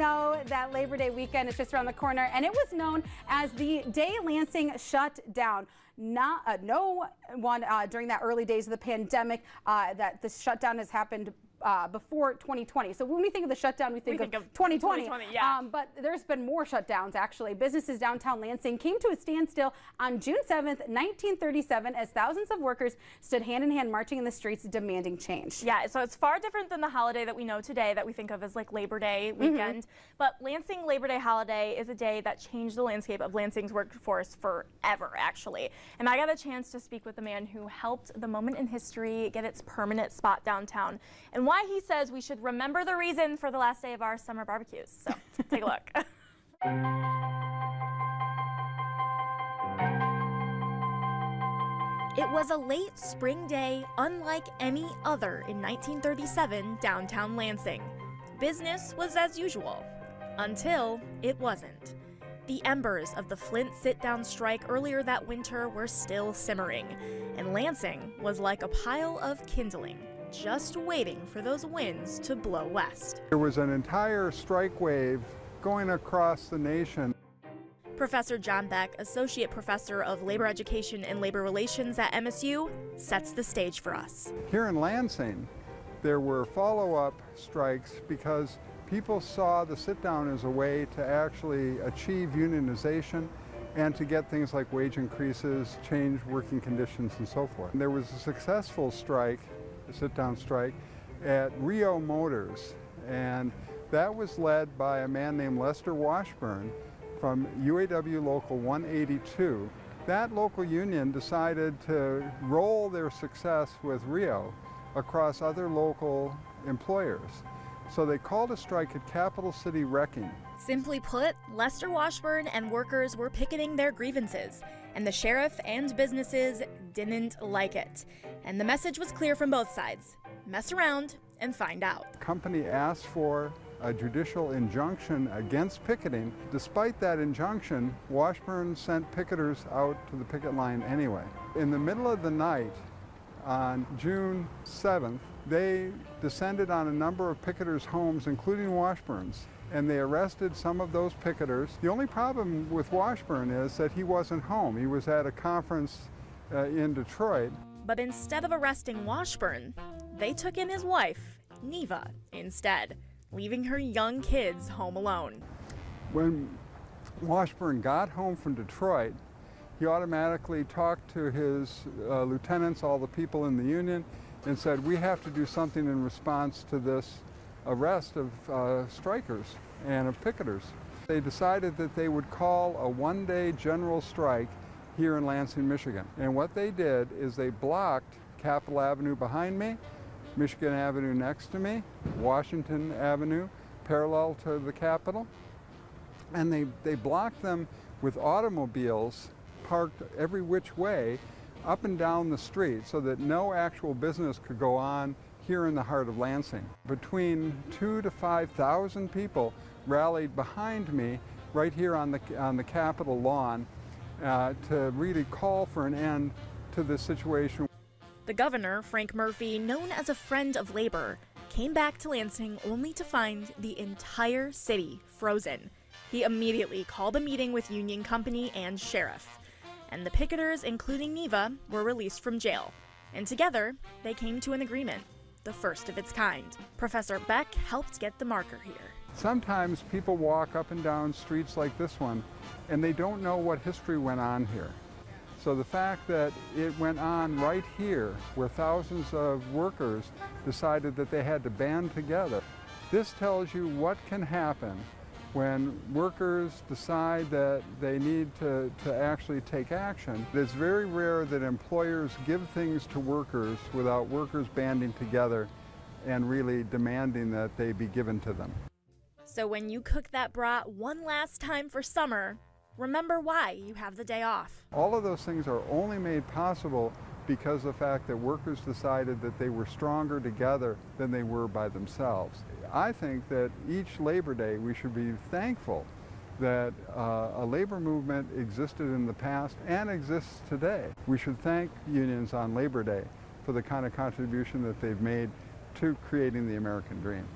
know that Labor Day weekend is just around the corner, and it was known as the day Lansing shut down. No one during that early days of the pandemic that the shutdown has happened before 2020. So when we think of the shutdown, we think of 2020. Yeah. But there's been more shutdowns, actually. Businesses downtown Lansing came to a standstill on June 7th, 1937, as thousands of workers stood hand in hand marching in the streets demanding change. Yeah, so it's far different than the holiday that we know today that we think of as like Labor Day weekend. But Lansing Labor Day holiday is a day that changed the landscape of Lansing's workforce forever, actually. And I got a chance to speak with the man who helped the moment in history get its permanent spot downtown, and why he says we should remember the reason for the last day of our summer barbecues. So take a look. It was a late spring day unlike any other in 1937 downtown Lansing. Business was as usual, until it wasn't. The embers of the Flint sit-down strike earlier that winter were still simmering, and Lansing was like a pile of kindling, just waiting for those winds to blow west. There was an entire strike wave going across the nation. Professor John Beck, Associate Professor of Labor Education and Labor Relations at MSU, sets the stage for us. Here in Lansing, there were follow-up strikes because people saw the sit-down as a way to actually achieve unionization and to get things like wage increases, change working conditions, and so forth. There was a successful strike, a sit-down strike, at Rio Motors, and that was led by a man named Lester Washburn from UAW Local 182. That local union decided to roll their success with Rio across other local employers. So they called a strike at Capital City Wrecking. Simply put, Lester Washburn and workers were picketing their grievances, and the sheriff and businesses didn't like it. And the message was clear from both sides: mess around and find out. The company asked for a judicial injunction against picketing. Despite that injunction, Washburn sent picketers out to the picket line anyway. In the middle of the night on June 7th, they descended on a number of picketers' homes, including Washburn's, and they arrested some of those picketers. The only problem with Washburn is that he wasn't home. He was at a conference in Detroit. But instead of arresting Washburn, they took in his wife, Neva, instead, leaving her young kids home alone. When Washburn got home from Detroit, he automatically talked to his lieutenants, all the people in the union, and said, we have to do something in response to this arrest of strikers and of picketers. They decided that they would call a one-day general strike here in Lansing, Michigan. And what they did is they blocked Capitol Avenue behind me, Michigan Avenue next to me, Washington Avenue parallel to the Capitol, and they blocked them with automobiles parked every which way up and down the street so that no actual business could go on here in the heart of Lansing. Between 2,000 to 5,000 people rallied behind me right here on the Capitol lawn to really call for an end to this situation. The governor, Frank Murphy, known as a friend of labor, came back to Lansing only to find the entire city frozen. He immediately called a meeting with union company and sheriff, and the picketers, including Neva, were released from jail. And together, they came to an agreement, the first of its kind. Professor Beck helped get the marker here. Sometimes people walk up and down streets like this one, and they don't know what history went on here. So the fact that it went on right here, where thousands of workers decided that they had to band together, this tells you what can happen when workers decide that they need to actually take action. It's very rare that employers give things to workers without workers banding together and really demanding that they be given to them. So when you cook that brat one last time for summer, remember why you have the day off. All of those things are only made possible because of the fact that workers decided that they were stronger together than they were by themselves. I think that each Labor Day we should be thankful that a labor movement existed in the past and exists today. We should thank unions on Labor Day for the kind of contribution that they've made to creating the American dream.